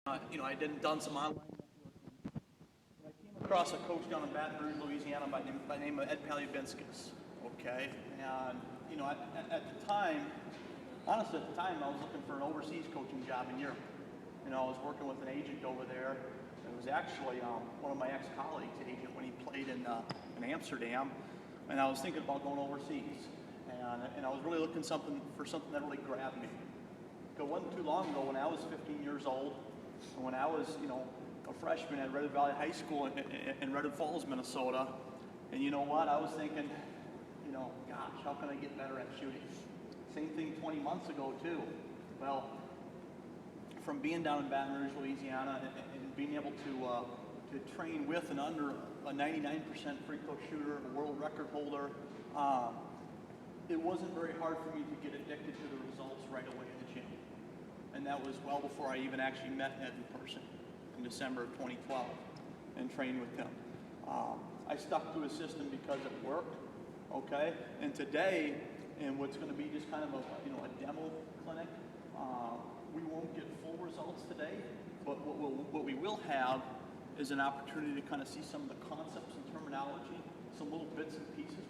I done some online networking. And I came across a coach down in Baton Rouge, Louisiana, by the name of Ed Paleobinskas. Okay, and at the time, honestly, at the time, I was looking for an overseas coaching job in Europe. I was working with an agent over there. It was actually one of my ex-colleagues' agent when he played in Amsterdam, and I was thinking about going overseas. And I was really looking for something that really grabbed me. It wasn't too long ago when I was 15 years old, and when I was, a freshman at Redwood Valley High School in Redwood Falls, Minnesota. And you know what? I was thinking, gosh, how can I get better at shooting? Same thing 20 months ago too. Well, from being down in Baton Rouge, Louisiana, and being able to train with and under a 99% free throw shooter, a world record holder, it wasn't very hard for me to get addicted to the results right away in the gym. And that was well before I even actually met Ed in person in December of 2012 and trained with him. I stuck to his system because it worked, okay? And today, in what's going to be just kind of a demo clinic, we won't get full results today, but what we will have is an opportunity to kind of see some of the concepts and terminology, some little bits and pieces,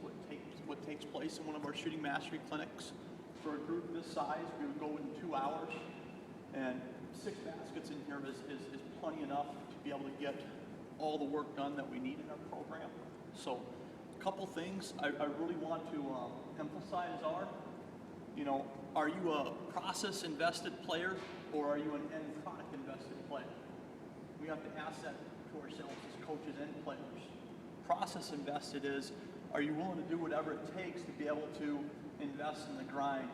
what takes place in one of our shooting mastery clinics. For a group this size, we would go in 2 hours, and 6 baskets in here is plenty enough to be able to get all the work done that we need in our program. So a couple things I really want to emphasize are you a process invested player or are you an end product invested player? We have to ask that to ourselves as coaches and players. Process invested is, are you willing to do whatever it takes to be able to invest in the grind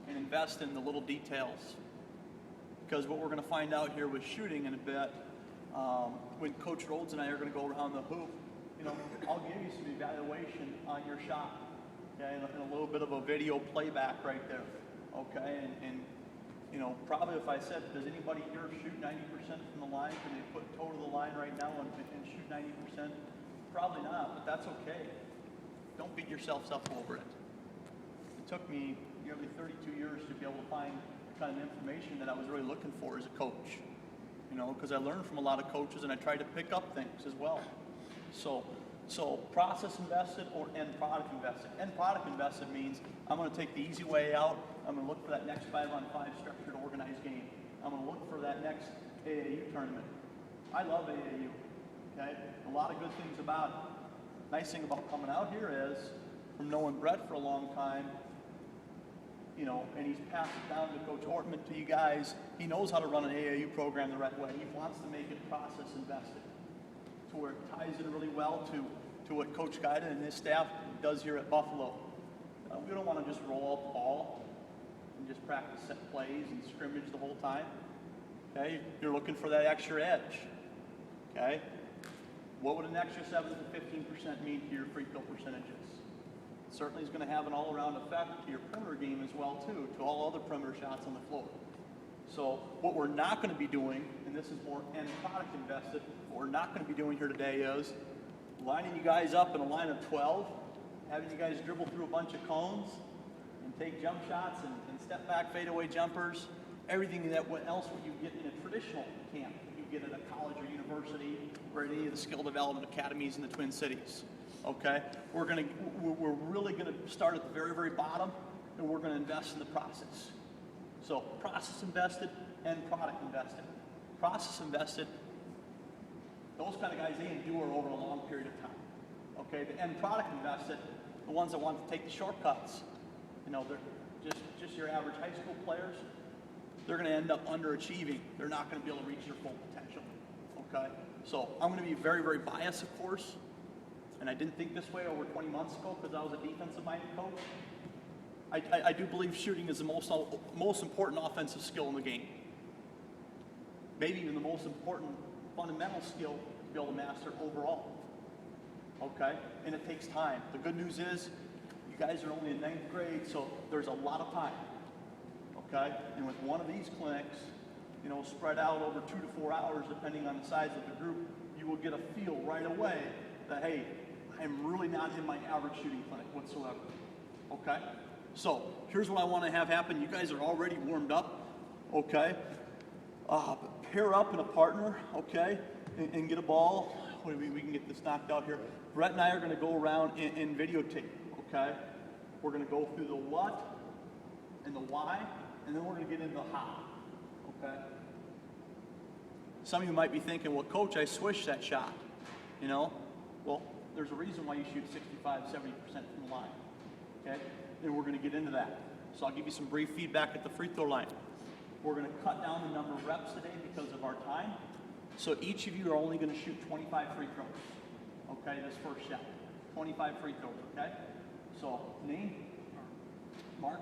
and invest in the little details? Because what we're going to find out here with shooting in a bit, when Coach Rhodes and I are going to go around the hoop, I'll give you some evaluation on your shot, okay, and a little bit of a video playback right there, okay, and probably if I said, does anybody here shoot 90% from the line? Can they put toe to the line right now and shoot 90%? Probably not, but that's okay. Don't beat yourselves up over it. It took me nearly 32 years to be able to find the kind of information that I was really looking for as a coach, because I learned from a lot of coaches and I tried to pick up things as well. So process invested or end product invested. End product invested means I'm going to take the easy way out. I'm going to look for that next 5-on-5 structured organized game. I'm going to look for that next AAU tournament. I love AAU. Okay? A lot of good things about it. Nice thing about coming out here is, from knowing Brett for a long time, and he's passed it down to Coach Ortman, to you guys, he knows how to run an AAU program the right way. He wants to make it process invested to where it ties in really well to what Coach Guida and his staff does here at Buffalo. We don't want to just roll out the ball and just practice set plays and scrimmage the whole time. Okay? You're looking for that extra edge. Okay? What would an extra 7 to 15% mean to your free throw percentages? It certainly is going to have an all-around effect to your perimeter game as well, too, to all other perimeter shots on the floor. So what we're not going to be doing, and this is more end product invested, what we're not going to be doing here today is lining you guys up in a line of 12, having you guys dribble through a bunch of cones and take jump shots and step back fadeaway jumpers, everything else what you get in a traditional camp, you get at a college or university or any of the skill development academies in the Twin Cities. Okay, we're really gonna start at the very, very bottom, and we're gonna invest in the process. So process invested and product invested. Process invested, those kind of guys, they endure over a long period of time. Okay, the end product invested, the ones that want to take the shortcuts, they're just your average high school players, they're going to end up underachieving. They're not going to be able to reach their full potential. Okay, so I'm going to be very, very biased, of course, and I didn't think this way over 20 months ago because I was a defensive-minded coach. I do believe shooting is the most important offensive skill in the game. Maybe even the most important fundamental skill to be able to master overall. Okay? And it takes time. The good news is, you guys are only in 9th grade, so there's a lot of time. Okay? And with one of these clinics, spread out over 2 to 4 hours, depending on the size of the group, you will get a feel right away that, hey, I'm really not in my average shooting clinic whatsoever. Okay? So here's what I want to have happen. You guys are already warmed up. Okay? pair up in a partner, okay, and get a ball. We can get this knocked out here. Brett and I are going to go around and videotape, okay? We're going to go through the what and the why, and then we're going to get into the how, okay? Some of you might be thinking, well, Coach, I swished that shot, you know? Well, there's a reason why you shoot 65, 70% from the line, okay? And we're going to get into that. So I'll give you some brief feedback at the free throw line. We're going to cut down the number of reps today because of our time. So each of you are only going to shoot 25 free throws, okay, this first shot. 25 free throws, okay? So name, Mark.